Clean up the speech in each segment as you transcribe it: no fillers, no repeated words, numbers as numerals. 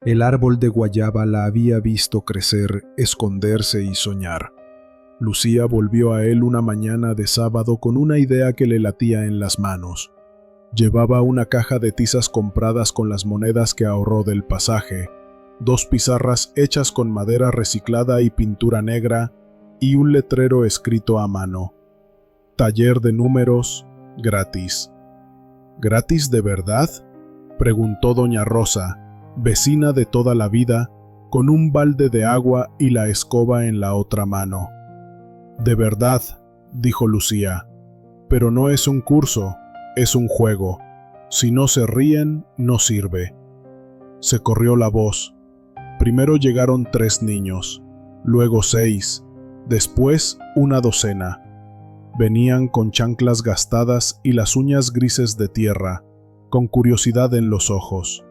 El árbol de guayaba la había visto crecer, esconderse y soñar. Lucía volvió a él una mañana de sábado con una idea que le latía en las manos. Llevaba una caja de tizas compradas con las monedas que ahorró del pasaje, 2 pizarras hechas con madera reciclada y pintura negra, y un letrero escrito a mano: Taller de números, gratis. ¿Gratis de verdad?, preguntó doña Rosa, vecina de toda la vida, con un balde de agua y la escoba en la otra mano. De verdad, dijo Lucía, pero no es un curso, es un juego. Si no se ríen, no sirve. Se corrió la voz. Primero llegaron 3 niños, luego 6, después una docena. Venían con chanclas gastadas y las uñas grises de tierra, con curiosidad en los ojos.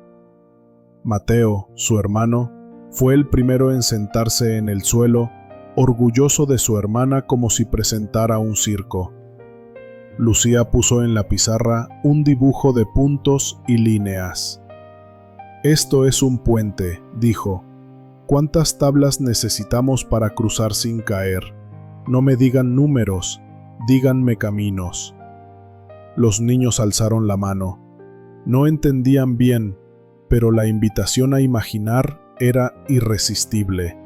Mateo, su hermano, fue el primero en sentarse en el suelo, orgulloso de su hermana como si presentara un circo. Lucía puso en la pizarra un dibujo de puntos y líneas. «Esto es un puente», dijo. «¿Cuántas tablas necesitamos para cruzar sin caer? No me digan números, díganme caminos». Los niños alzaron la mano. No entendían bien, pero la invitación a imaginar era irresistible.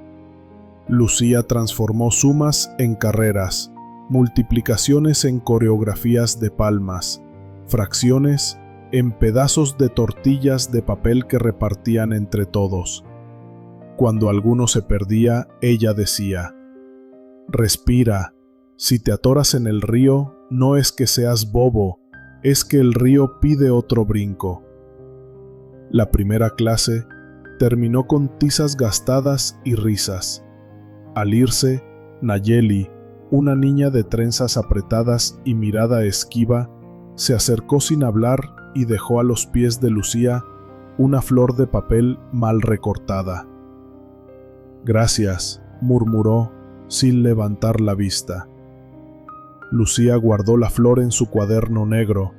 Lucía transformó sumas en carreras, multiplicaciones en coreografías de palmas, fracciones en pedazos de tortillas de papel que repartían entre todos. Cuando alguno se perdía, ella decía: «Respira, si te atoras en el río, no es que seas bobo, es que el río pide otro brinco». La primera clase terminó con tizas gastadas y risas. Al irse, Nayeli, una niña de trenzas apretadas y mirada esquiva, se acercó sin hablar y dejó a los pies de Lucía una flor de papel mal recortada. «Gracias», murmuró, sin levantar la vista. Lucía guardó la flor en su cuaderno negro,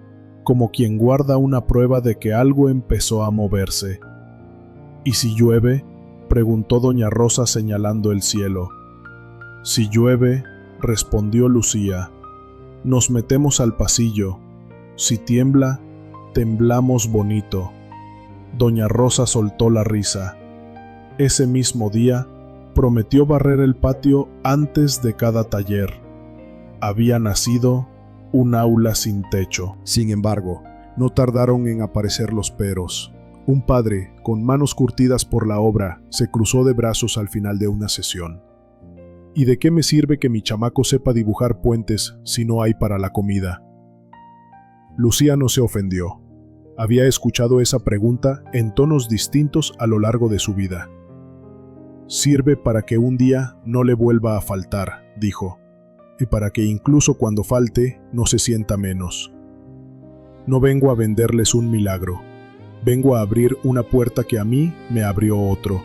como quien guarda una prueba de que algo empezó a moverse. «¿Y si llueve?», preguntó doña Rosa señalando el cielo. «Si llueve», respondió Lucía, «nos metemos al pasillo. Si tiembla, temblamos bonito». Doña Rosa soltó la risa. Ese mismo día, prometió barrer el patio antes de cada taller. Había nacido un aula sin techo. Sin embargo, no tardaron en aparecer los peros. Un padre, con manos curtidas por la obra, se cruzó de brazos al final de una sesión. «¿Y de qué me sirve que mi chamaco sepa dibujar puentes si no hay para la comida?». Lucía no se ofendió. Había escuchado esa pregunta en tonos distintos a lo largo de su vida. «Sirve para que un día no le vuelva a faltar», dijo, «y para que incluso cuando falte no se sienta menos. No vengo a venderles un milagro, vengo a abrir una puerta que a mí me abrió otro».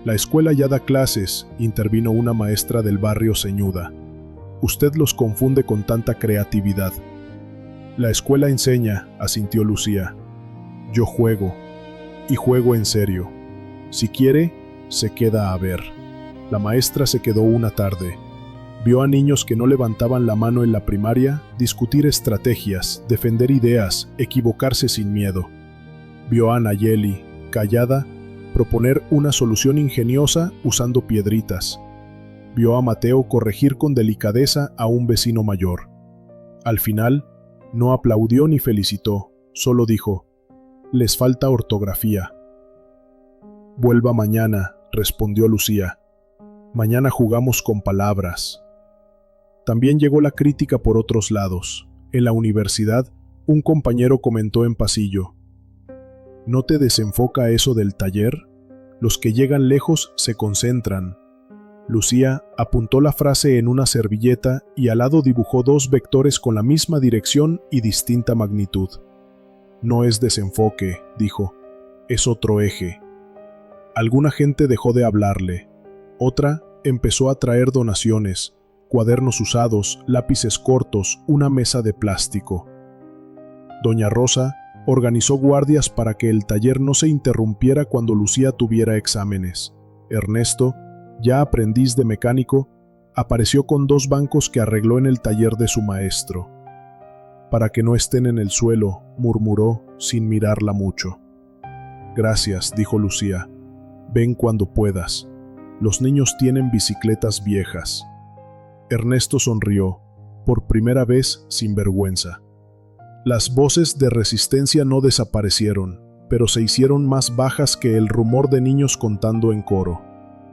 «La escuela ya da clases», intervino una maestra del barrio ceñuda. «Usted los confunde con tanta creatividad». «La escuela enseña», asintió Lucía. «Yo juego, y juego en serio. Si quiere, se queda a ver». La maestra se quedó una tarde. Vio a niños que no levantaban la mano en la primaria discutir estrategias, defender ideas, equivocarse sin miedo. Vio a Nayeli, callada, proponer una solución ingeniosa usando piedritas. Vio a Mateo corregir con delicadeza a un vecino mayor. Al final, no aplaudió ni felicitó, solo dijo: «Les falta ortografía». «Vuelva mañana», respondió Lucía. «Mañana jugamos con palabras». También llegó la crítica por otros lados. En la universidad, un compañero comentó en pasillo: «¿No te desenfoca eso del taller? Los que llegan lejos se concentran». Lucía apuntó la frase en una servilleta y al lado dibujó 2 vectores con la misma dirección y distinta magnitud. «No es desenfoque», dijo, «es otro eje». Alguna gente dejó de hablarle. Otra empezó a traer donaciones, cuadernos usados, lápices cortos, una mesa de plástico. Doña Rosa Organizó guardias para que el taller no se interrumpiera cuando Lucía tuviera exámenes. Ernesto, ya aprendiz de mecánico, apareció con 2 bancos que arregló en el taller de su maestro. «Para que no estén en el suelo», murmuró, sin mirarla mucho. «Gracias», dijo Lucía. «Ven cuando puedas. Los niños tienen bicicletas viejas». Ernesto sonrió, por primera vez sin vergüenza. Las voces de resistencia no desaparecieron, pero se hicieron más bajas que el rumor de niños contando en coro.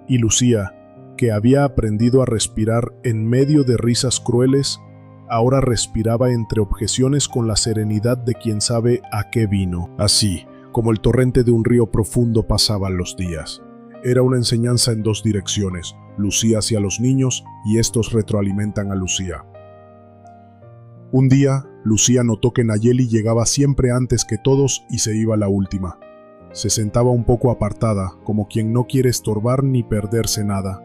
Y Lucía, que había aprendido a respirar en medio de risas crueles, ahora respiraba entre objeciones con la serenidad de quien sabe a qué vino. Así, como el torrente de un río profundo, pasaban los días. Era una enseñanza en 2 direcciones, Lucía hacia los niños y estos retroalimentan a Lucía. Un día, Lucía notó que Nayeli llegaba siempre antes que todos y se iba la última. Se sentaba un poco apartada, como quien no quiere estorbar ni perderse nada.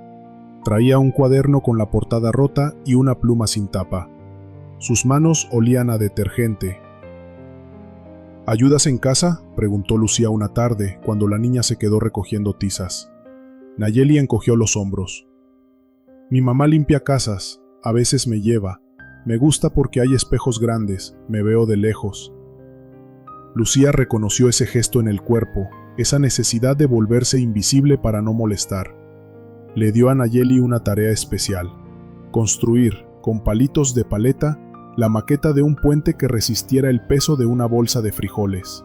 Traía un cuaderno con la portada rota y una pluma sin tapa. Sus manos olían a detergente. ¿Ayudas en casa?, preguntó Lucía una tarde, cuando la niña se quedó recogiendo tizas. Nayeli encogió los hombros. «Mi mamá limpia casas, a veces me lleva. Me gusta porque hay espejos grandes, me veo de lejos». Lucía reconoció ese gesto en el cuerpo, esa necesidad de volverse invisible para no molestar. Le dio a Nayeli una tarea especial: construir, con palitos de paleta, la maqueta de un puente que resistiera el peso de una bolsa de frijoles.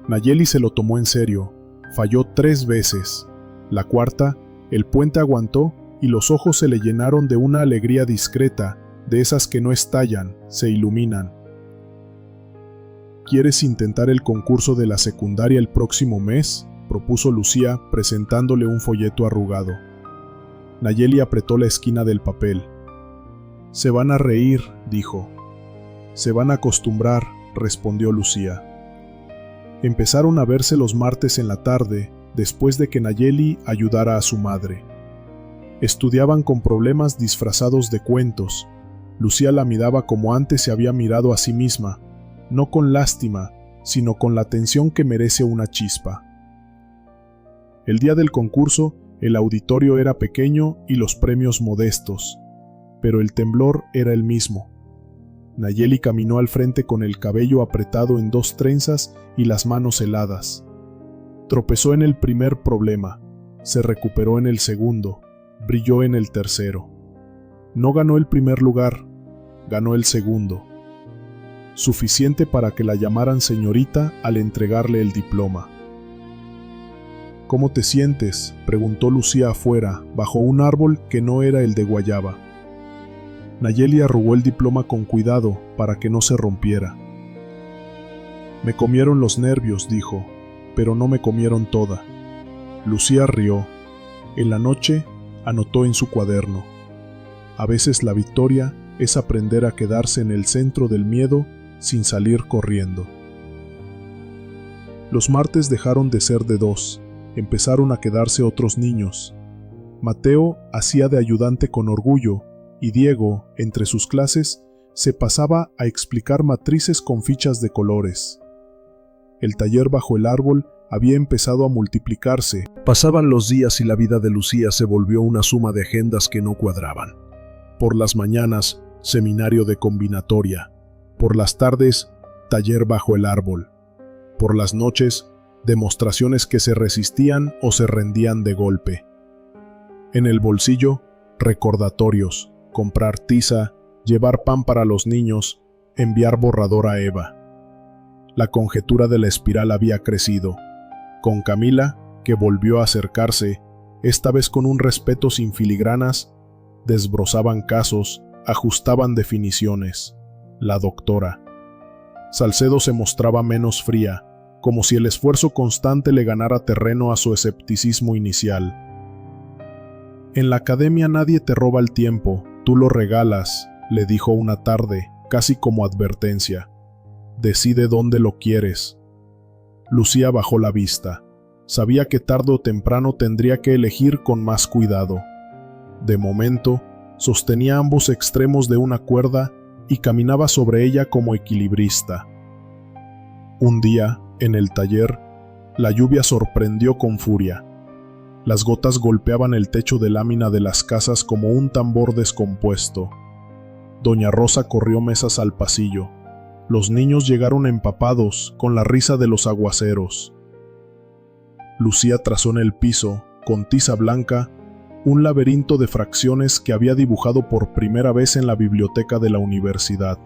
Nayeli se lo tomó en serio, falló 3 veces. La cuarta, el puente aguantó y los ojos se le llenaron de una alegría discreta, de esas que no estallan, se iluminan. «¿Quieres intentar el concurso de la secundaria el próximo mes?», propuso Lucía, presentándole un folleto arrugado. Nayeli apretó la esquina del papel. «Se van a reír», dijo. «Se van a acostumbrar», respondió Lucía. Empezaron a verse los martes en la tarde, después de que Nayeli ayudara a su madre. Estudiaban con problemas disfrazados de cuentos. Lucía la miraba como antes se había mirado a sí misma, no con lástima, sino con la atención que merece una chispa. El día del concurso, el auditorio era pequeño y los premios modestos, pero el temblor era el mismo. Nayeli caminó al frente con el cabello apretado en 2 trenzas y las manos heladas. Tropezó en el primer problema, se recuperó en el segundo, brilló en el tercero. No ganó el primer lugar, ganó el segundo. Suficiente para que la llamaran señorita al entregarle el diploma. «¿Cómo te sientes?», preguntó Lucía afuera, bajo un árbol que no era el de guayaba. Nayeli arrugó el diploma con cuidado para que no se rompiera. «Me comieron los nervios», dijo, «pero no me comieron toda». Lucía rió. En la noche, anotó en su cuaderno: «A veces la victoria es aprender a quedarse en el centro del miedo sin salir corriendo». Los martes dejaron de ser de 2, empezaron a quedarse otros niños. Mateo hacía de ayudante con orgullo, y Diego, entre sus clases, se pasaba a explicar matrices con fichas de colores. El taller bajo el árbol había empezado a multiplicarse. Pasaban los días y la vida de Lucía se volvió una suma de agendas que no cuadraban. Por las mañanas, seminario de combinatoria. Por las tardes, taller bajo el árbol. Por las noches, demostraciones que se resistían o se rendían de golpe. En el bolsillo, recordatorios, comprar tiza, llevar pan para los niños, enviar borrador a Eva. La conjetura de la espiral había crecido. Con Camila, que volvió a acercarse, esta vez con un respeto sin filigranas, desbrozaban casos, ajustaban definiciones. La doctora. Salcedo se mostraba menos fría, como si el esfuerzo constante le ganara terreno a su escepticismo inicial. «En la academia nadie te roba el tiempo, tú lo regalas», le dijo una tarde, casi como advertencia. «Decide dónde lo quieres». Lucía bajó la vista. Sabía que tarde o temprano tendría que elegir con más cuidado. De momento, sostenía ambos extremos de una cuerda y caminaba sobre ella como equilibrista. Un día, en el taller, la lluvia sorprendió con furia. Las gotas golpeaban el techo de lámina de las casas como un tambor descompuesto. Doña Rosa corrió mesas al pasillo. Los niños llegaron empapados con la risa de los aguaceros. Lucía trazó en el piso, con tiza blanca, un laberinto de fracciones que había dibujado por primera vez en la biblioteca de la universidad.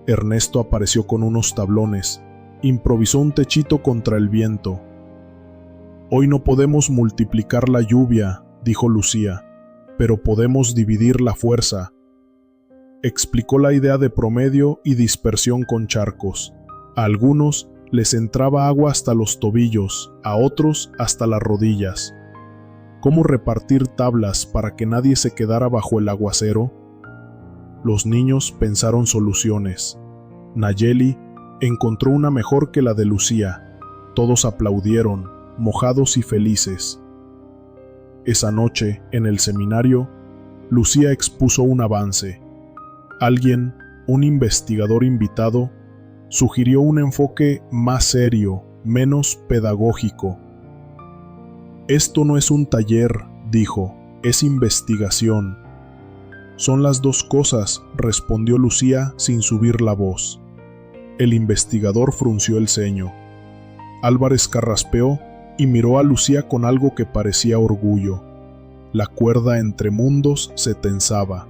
Ernesto apareció con unos tablones, improvisó un techito contra el viento. «Hoy no podemos multiplicar la lluvia», dijo Lucía, «pero podemos dividir la fuerza». Explicó la idea de promedio y dispersión con charcos. A algunos les entraba agua hasta los tobillos, a otros hasta las rodillas. ¿Cómo repartir tablas para que nadie se quedara bajo el aguacero? Los niños pensaron soluciones. Nayeli encontró una mejor que la de Lucía. Todos aplaudieron, mojados y felices. Esa noche, en el seminario, Lucía expuso un avance. Alguien, un investigador invitado, sugirió un enfoque más serio, menos pedagógico. «Esto no es un taller», dijo, «es investigación». «Son las dos cosas», respondió Lucía sin subir la voz. El investigador frunció el ceño. Álvarez carraspeó y miró a Lucía con algo que parecía orgullo. La cuerda entre mundos se tensaba.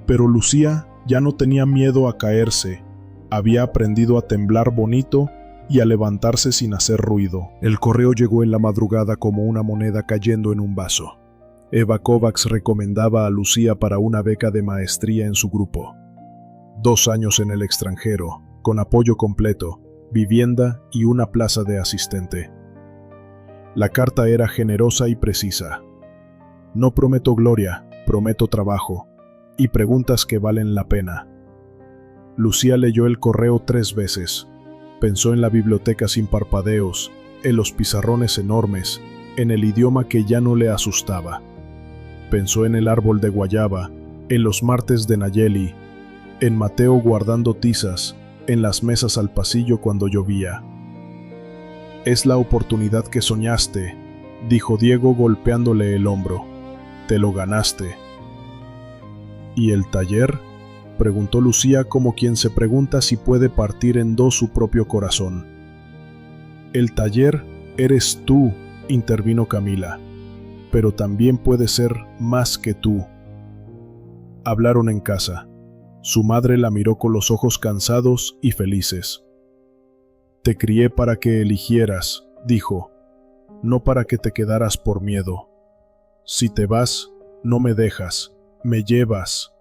Pero Lucía ya no tenía miedo a caerse. Había aprendido a temblar bonito y a levantarse sin hacer ruido. El correo llegó en la madrugada como una moneda cayendo en un vaso. Eva Kovacs recomendaba a Lucía para una beca de maestría en su grupo. 2 años en el extranjero, con apoyo completo, vivienda y una plaza de asistente. La carta era generosa y precisa. «No prometo gloria, prometo trabajo, y preguntas que valen la pena». Lucía leyó el correo 3 veces. Pensó en la biblioteca sin parpadeos, en los pizarrones enormes, en el idioma que ya no le asustaba. Pensó en el árbol de guayaba, en los martes de Nayeli, en Mateo guardando tizas, en las mesas al pasillo cuando llovía. «Es la oportunidad que soñaste», dijo Diego golpeándole el hombro. «Te lo ganaste». «¿Y el taller?», preguntó Lucía como quien se pregunta si puede partir en dos su propio corazón. «El taller eres tú», intervino Camila, «pero también puede ser más que tú». Hablaron en casa. Su madre la miró con los ojos cansados y felices. «Te crié para que eligieras», dijo, «no para que te quedaras por miedo. Si te vas, no me dejas, me llevas.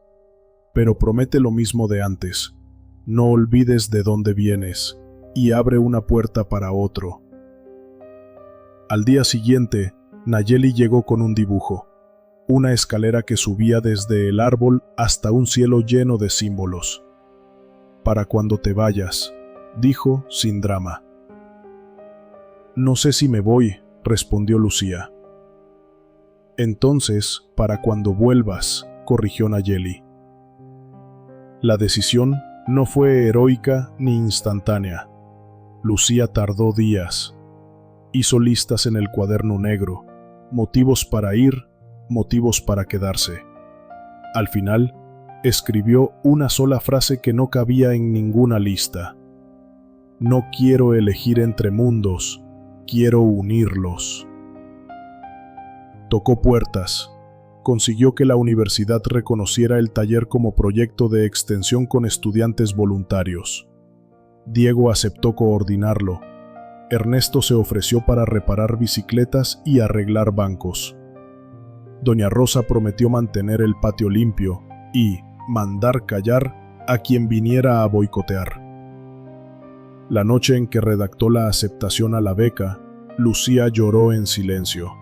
Pero promete lo mismo de antes. No olvides de dónde vienes y abre una puerta para otro». Al día siguiente, Nayeli llegó con un dibujo, una escalera que subía desde el árbol hasta un cielo lleno de símbolos. «Para cuando te vayas», dijo sin drama. «No sé si me voy», respondió Lucía. «Entonces, para cuando vuelvas», corrigió Nayeli. La decisión no fue heroica ni instantánea. Lucía tardó días. Hizo listas en el cuaderno negro, motivos para ir, motivos para quedarse. Al final, escribió una sola frase que no cabía en ninguna lista. «No quiero elegir entre mundos, quiero unirlos». Tocó puertas. Consiguió que la universidad reconociera el taller como proyecto de extensión con estudiantes voluntarios. Diego aceptó coordinarlo. Ernesto se ofreció para reparar bicicletas y arreglar bancos. Doña Rosa prometió mantener el patio limpio y mandar callar a quien viniera a boicotear. La noche en que redactó la aceptación a la beca, Lucía lloró en silencio.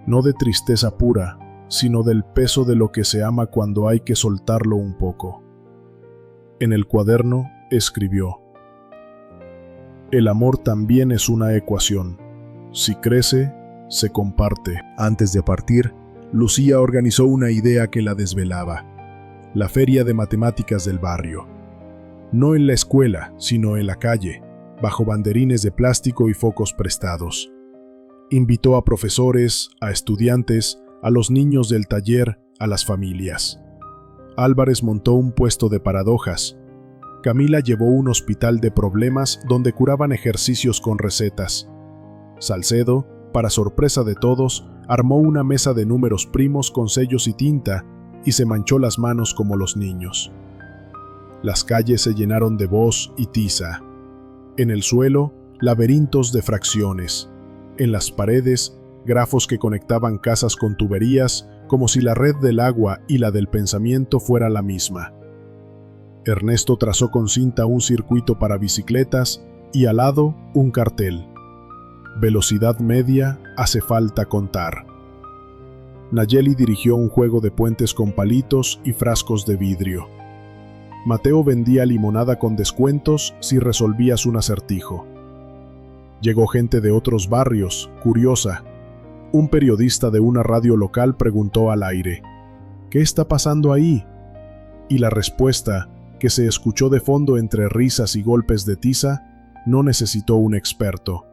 No de tristeza pura, sino del peso de lo que se ama cuando hay que soltarlo un poco. En el cuaderno escribió: «El amor también es una ecuación. Si crece, se comparte». Antes de partir, Lucía organizó una idea que la desvelaba: la feria de matemáticas del barrio. No en la escuela, sino en la calle, bajo banderines de plástico y focos prestados. Invitó a profesores, a estudiantes, a los niños del taller, a las familias. Álvarez montó un puesto de paradojas. Camila llevó un hospital de problemas donde curaban ejercicios con recetas. Salcedo, para sorpresa de todos, armó una mesa de números primos con sellos y tinta y se manchó las manos como los niños. Las calles se llenaron de voz y tiza. En el suelo, laberintos de fracciones. En las paredes, grafos que conectaban casas con tuberías, como si la red del agua y la del pensamiento fuera la misma. Ernesto trazó con cinta un circuito para bicicletas y al lado un cartel. Velocidad media, hace falta contar. Nayeli dirigió un juego de puentes con palitos y frascos de vidrio. Mateo vendía limonada con descuentos si resolvías un acertijo. Llegó gente de otros barrios, curiosa. Un periodista de una radio local preguntó al aire, ¿qué está pasando ahí? Y la respuesta, que se escuchó de fondo entre risas y golpes de tiza, no necesitó un experto.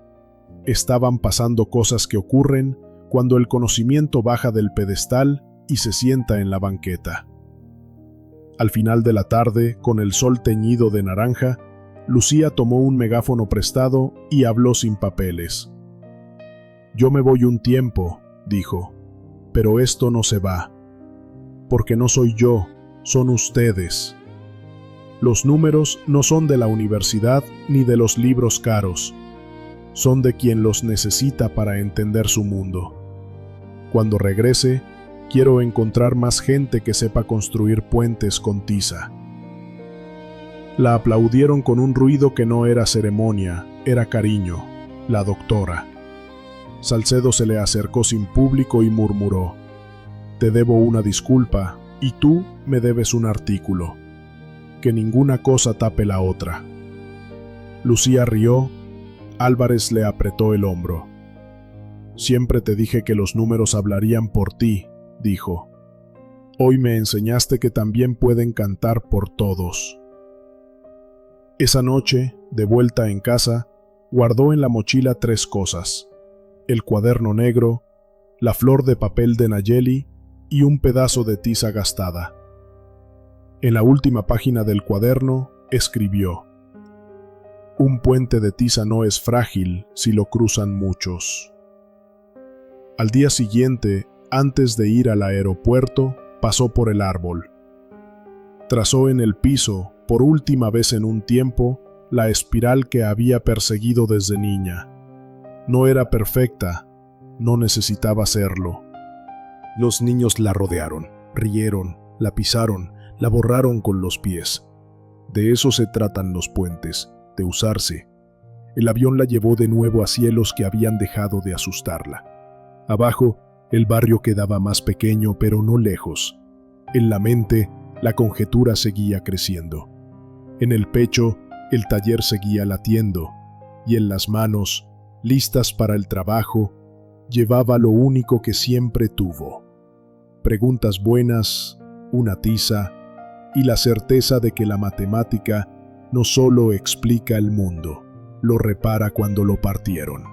Estaban pasando cosas que ocurren cuando el conocimiento baja del pedestal y se sienta en la banqueta. Al final de la tarde, con el sol teñido de naranja, Lucía tomó un megáfono prestado y habló sin papeles. «Yo me voy un tiempo», dijo, «pero esto no se va. Porque no soy yo, son ustedes. Los números no son de la universidad ni de los libros caros. Son de quien los necesita para entender su mundo. Cuando regrese, quiero encontrar más gente que sepa construir puentes con tiza». La aplaudieron con un ruido que no era ceremonia, era cariño, la doctora. Salcedo se le acercó sin público y murmuró, «Te debo una disculpa, y tú me debes un artículo. Que ninguna cosa tape la otra». Lucía rió. Álvarez le apretó el hombro. «Siempre te dije que los números hablarían por ti», dijo. «Hoy me enseñaste que también pueden cantar por todos». Esa noche, de vuelta en casa, guardó en la mochila 3 cosas: el cuaderno negro, la flor de papel de Nayeli y un pedazo de tiza gastada. En la última página del cuaderno escribió: «Un puente de tiza no es frágil si lo cruzan muchos». Al día siguiente, antes de ir al aeropuerto, pasó por el árbol. Trazó en el piso, por última vez en un tiempo, la espiral que había perseguido desde niña. No era perfecta, no necesitaba serlo. Los niños la rodearon, rieron, la pisaron, la borraron con los pies. De eso se tratan los puentes, de usarse. El avión la llevó de nuevo a cielos que habían dejado de asustarla. Abajo, el barrio quedaba más pequeño, pero no lejos. En la mente, la conjetura seguía creciendo. En el pecho, el taller seguía latiendo, y en las manos, listas para el trabajo, llevaba lo único que siempre tuvo: preguntas buenas, una tiza y la certeza de que la matemática no solo explica el mundo, lo repara cuando lo partieron.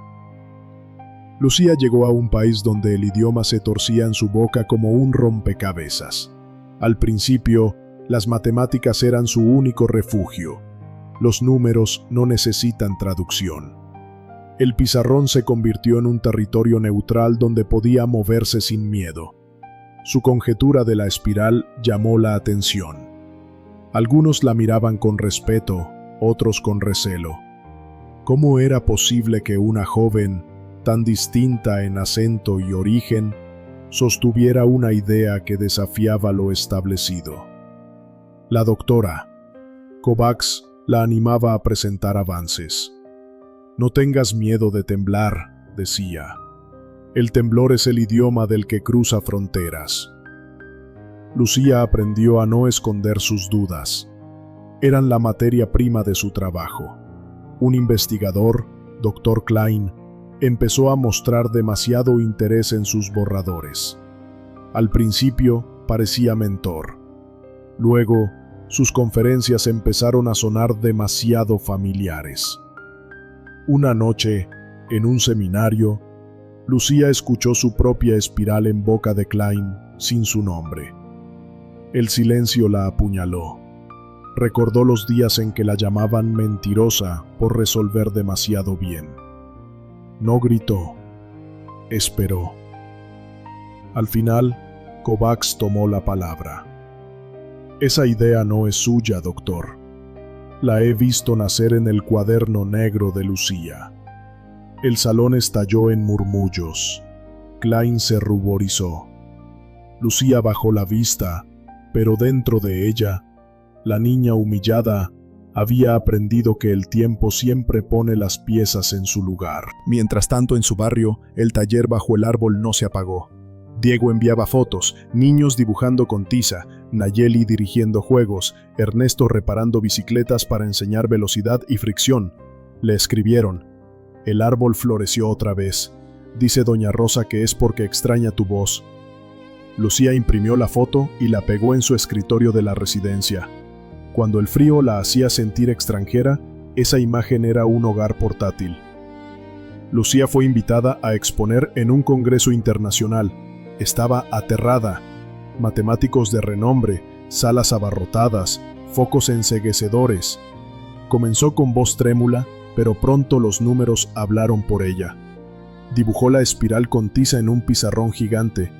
Lucía llegó a un país donde el idioma se torcía en su boca como un rompecabezas. Al principio, las matemáticas eran su único refugio. Los números no necesitan traducción. El pizarrón se convirtió en un territorio neutral donde podía moverse sin miedo. Su conjetura de la espiral llamó la atención. Algunos la miraban con respeto, otros con recelo. ¿Cómo era posible que una joven, tan distinta en acento y origen, sostuviera una idea que desafiaba lo establecido? La doctora Kovacs la animaba a presentar avances. «No tengas miedo de temblar», decía. «El temblor es el idioma del que cruza fronteras». Lucía aprendió a no esconder sus dudas. Eran la materia prima de su trabajo. Un investigador, Dr. Klein, empezó a mostrar demasiado interés en sus borradores. Al principio parecía mentor. Luego Sus conferencias empezaron a sonar demasiado familiares. Una noche, en un seminario, Lucía escuchó su propia espiral en boca de Klein sin su nombre. El silencio la apuñaló. Recordó los días en que la llamaban mentirosa por resolver demasiado bien. No gritó. Esperó. Al final, Kovacs tomó la palabra. Esa idea no es suya, doctor. La he visto nacer en el cuaderno negro de Lucía. El salón estalló en murmullos. Klein se ruborizó. Lucía bajó la vista, pero dentro de ella, la niña humillada había aprendido que el tiempo siempre pone las piezas en su lugar. Mientras tanto, en su barrio, el taller bajo el árbol no se apagó. Diego enviaba fotos, niños dibujando con tiza, Nayeli dirigiendo juegos, Ernesto reparando bicicletas para enseñar velocidad y fricción. Le escribieron: «El árbol floreció otra vez. Dice doña Rosa que es porque extraña tu voz». Lucía imprimió la foto y la pegó en su escritorio de la residencia. Cuando el frío la hacía sentir extranjera, esa imagen era un hogar portátil. Lucía fue invitada a exponer en un congreso internacional. Estaba aterrada. Matemáticos de renombre, salas abarrotadas, focos enceguecedores. Comenzó con voz trémula, pero pronto los números hablaron por ella. Dibujó la espiral con tiza en un pizarrón gigante.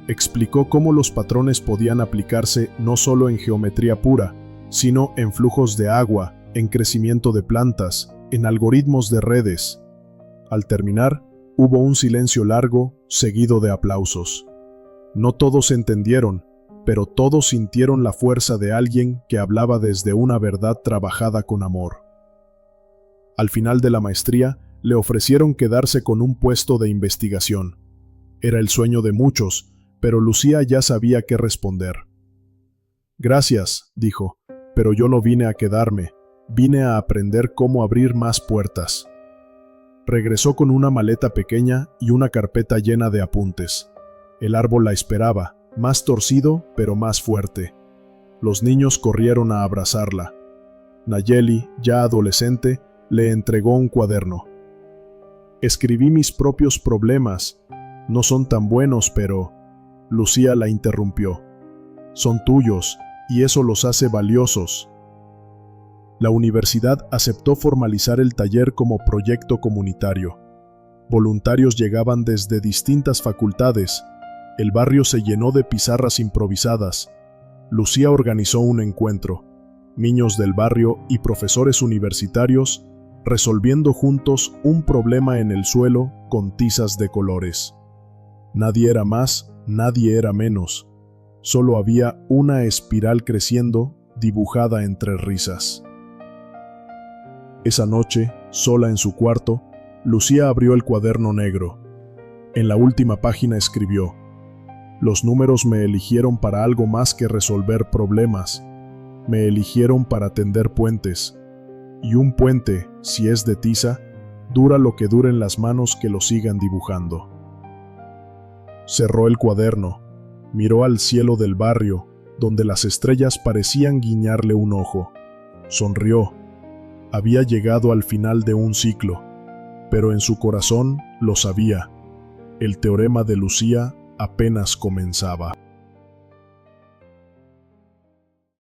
Explicó cómo los patrones podían aplicarse no solo en geometría pura, sino en flujos de agua, en crecimiento de plantas, en algoritmos de redes. Al terminar, hubo un silencio largo, seguido de aplausos. No todos entendieron, pero todos sintieron la fuerza de alguien que hablaba desde una verdad trabajada con amor. Al final de la maestría, le ofrecieron quedarse con un puesto de investigación. Era el sueño de muchos, pero Lucía ya sabía qué responder. «Gracias», dijo, «pero yo no vine a quedarme, vine a aprender cómo abrir más puertas». Regresó con una maleta pequeña y una carpeta llena de apuntes. El árbol la esperaba, más torcido, pero más fuerte. Los niños corrieron a abrazarla. Nayeli, ya adolescente, le entregó un cuaderno. «Escribí mis propios problemas. No son tan buenos, pero...» Lucía la interrumpió. «Son tuyos, y eso los hace valiosos». La universidad aceptó formalizar el taller como proyecto comunitario. Voluntarios llegaban desde distintas facultades. El barrio se llenó de pizarras improvisadas. Lucía organizó un encuentro. Niños del barrio y profesores universitarios resolviendo juntos un problema en el suelo con tizas de colores. Nadie era más, nadie era menos. Solo había una espiral creciendo, dibujada entre risas. Esa noche, sola en su cuarto, Lucía abrió el cuaderno negro. En la última página escribió: «Los números me eligieron para algo más que resolver problemas. Me eligieron para tender puentes. Y un puente, si es de tiza, dura lo que duren las manos que lo sigan dibujando». Cerró el cuaderno, miró al cielo del barrio, donde las estrellas parecían guiñarle un ojo. Sonrió. Había llegado al final de un ciclo, pero en su corazón lo sabía. El teorema de Lucía apenas comenzaba.